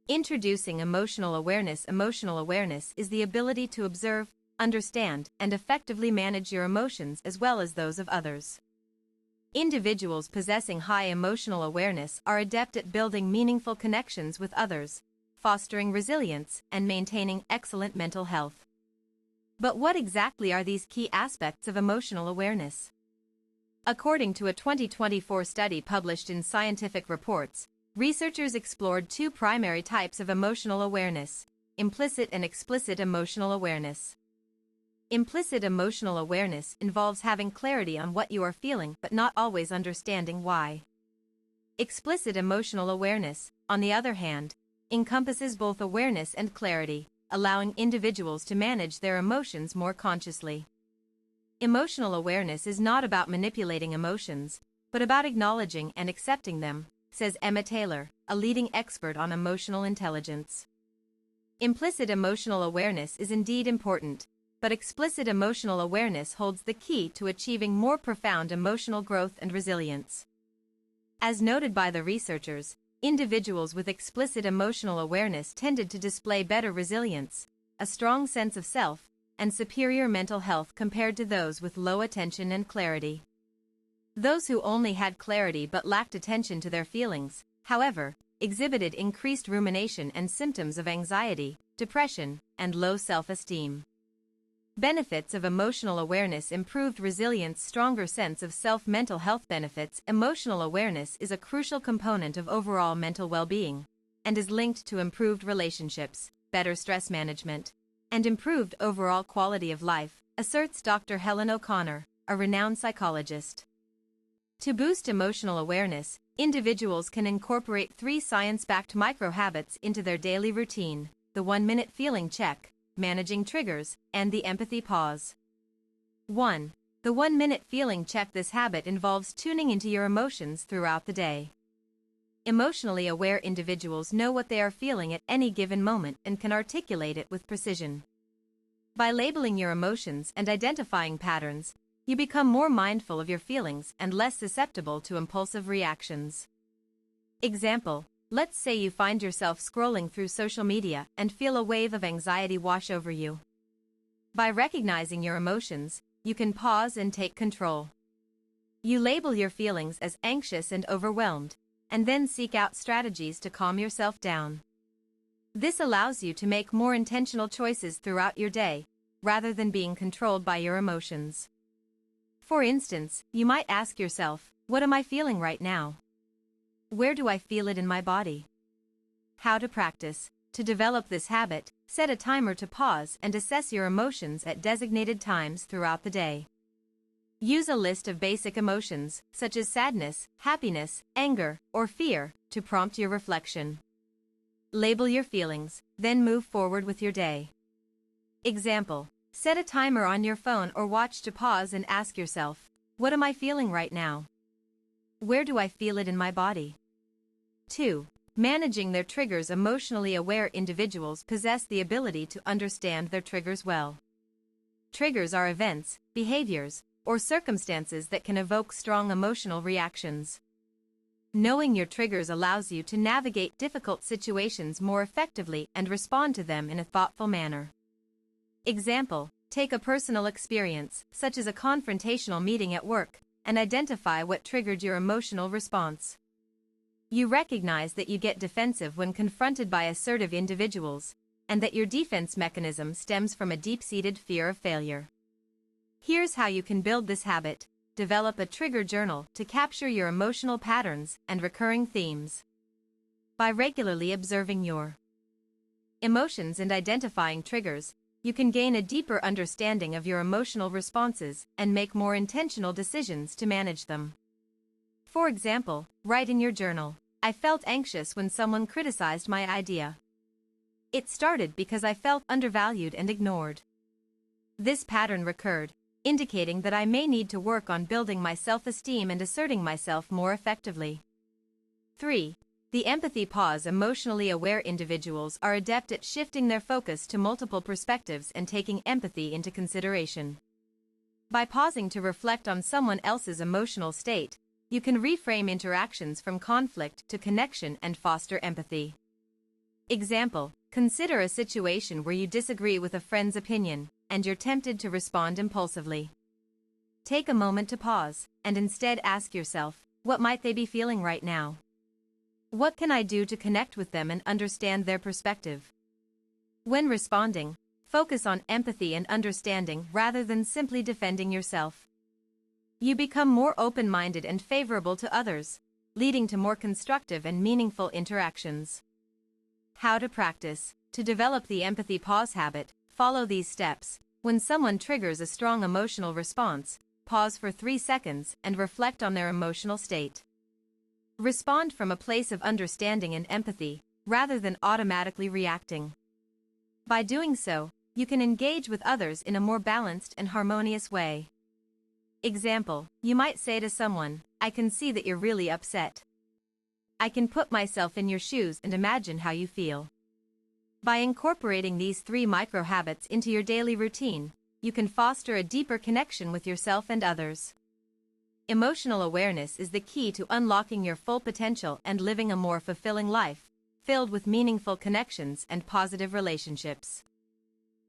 Introducing emotional awareness. Emotional awareness is the ability to observe, understand, and effectively manage your emotions as well as those of others. Individuals possessing high emotional awareness are adept at building meaningful connections with others, fostering resilience, and maintaining excellent mental health. But what exactly are these key aspects of emotional awareness? According to a 2024 study published in Scientific Reports, researchers explored two primary types of emotional awareness: implicit and explicit emotional awareness. Implicit emotional awareness involves having clarity on what you are feeling but not always understanding why. Explicit emotional awareness, on the other hand, encompasses both awareness and clarity, allowing individuals to manage their emotions more consciously. Emotional awareness is not about manipulating emotions, but about acknowledging and accepting them, says Emma Taylor, a leading expert on emotional intelligence. Implicit emotional awareness is indeed important, but explicit emotional awareness holds the key to achieving more profound emotional growth and resilience. As noted by the researchers, individuals with explicit emotional awareness tended to display better resilience, a strong sense of self, and superior mental health compared to those with low attention and clarity. Those who only had clarity but lacked attention to their feelings, however, exhibited increased rumination and symptoms of anxiety, depression, and low self-esteem. Benefits of emotional awareness: improved resilience, stronger sense of self. Mental health benefits. Emotional awareness is a crucial component of overall mental well-being, and is linked to improved relationships, better stress management, and improved overall quality of life, asserts Dr. Helen O'Connor, a renowned psychologist. To boost emotional awareness, individuals can incorporate 3 science-backed micro-habits into their daily routine: the 1-minute feeling check, managing triggers, and the empathy pause. 1. The 1-minute feeling check. This habit involves tuning into your emotions throughout the day. Emotionally aware individuals know what they are feeling at any given moment and can articulate it with precision. By labeling your emotions and identifying patterns, you become more mindful of your feelings and less susceptible to impulsive reactions. Example: let's say you find yourself scrolling through social media and feel a wave of anxiety wash over you. By recognizing your emotions, you can pause and take control. You label your feelings as anxious and overwhelmed, and then seek out strategies to calm yourself down. This allows you to make more intentional choices throughout your day, rather than being controlled by your emotions. For instance, you might ask yourself, what am I feeling right now? Where do I feel it in my body? How to practice. To develop this habit, set a timer to pause and assess your emotions at designated times throughout the day. Use a list of basic emotions, such as sadness, happiness, anger, or fear, to prompt your reflection. Label your feelings, then move forward with your day. Example: set a timer on your phone or watch to pause and ask yourself, what am I feeling right now? Where do I feel it in my body? 2. Managing their triggers. Emotionally aware individuals possess the ability to understand their triggers well. Triggers are events, behaviors, or circumstances that can evoke strong emotional reactions. Knowing your triggers allows you to navigate difficult situations more effectively and respond to them in a thoughtful manner. Example: take a personal experience, such as a confrontational meeting at work, and identify what triggered your emotional response. You recognize that you get defensive when confronted by assertive individuals, and that your defense mechanism stems from a deep-seated fear of failure. Here's how you can build this habit. Develop a trigger journal to capture your emotional patterns and recurring themes. By regularly observing your emotions and identifying triggers, you can gain a deeper understanding of your emotional responses and make more intentional decisions to manage them. For example, write in your journal, I felt anxious when someone criticized my idea. It started because I felt undervalued and ignored. This pattern recurred, indicating that I may need to work on building my self-esteem and asserting myself more effectively. 3. The empathy pause. Emotionally aware individuals are adept at shifting their focus to multiple perspectives and taking empathy into consideration. By pausing to reflect on someone else's emotional state, you can reframe interactions from conflict to connection and foster empathy. Example, consider a situation where you disagree with a friend's opinion, and you're tempted to respond impulsively. Take a moment to pause, and instead ask yourself, what might they be feeling right now? What can I do to connect with them and understand their perspective? When responding, focus on empathy and understanding rather than simply defending yourself. You become more open-minded and favorable to others, leading to more constructive and meaningful interactions. How to practice. To develop the empathy pause habit, follow these steps. When someone triggers a strong emotional response, pause for 3 seconds and reflect on their emotional state. Respond from a place of understanding and empathy, rather than automatically reacting. By doing so, you can engage with others in a more balanced and harmonious way. Example, you might say to someone, I can see that you're really upset. I can put myself in your shoes and imagine how you feel. By incorporating these 3 micro habits into your daily routine, you can foster a deeper connection with yourself and others. Emotional awareness is the key to unlocking your full potential and living a more fulfilling life, filled with meaningful connections and positive relationships.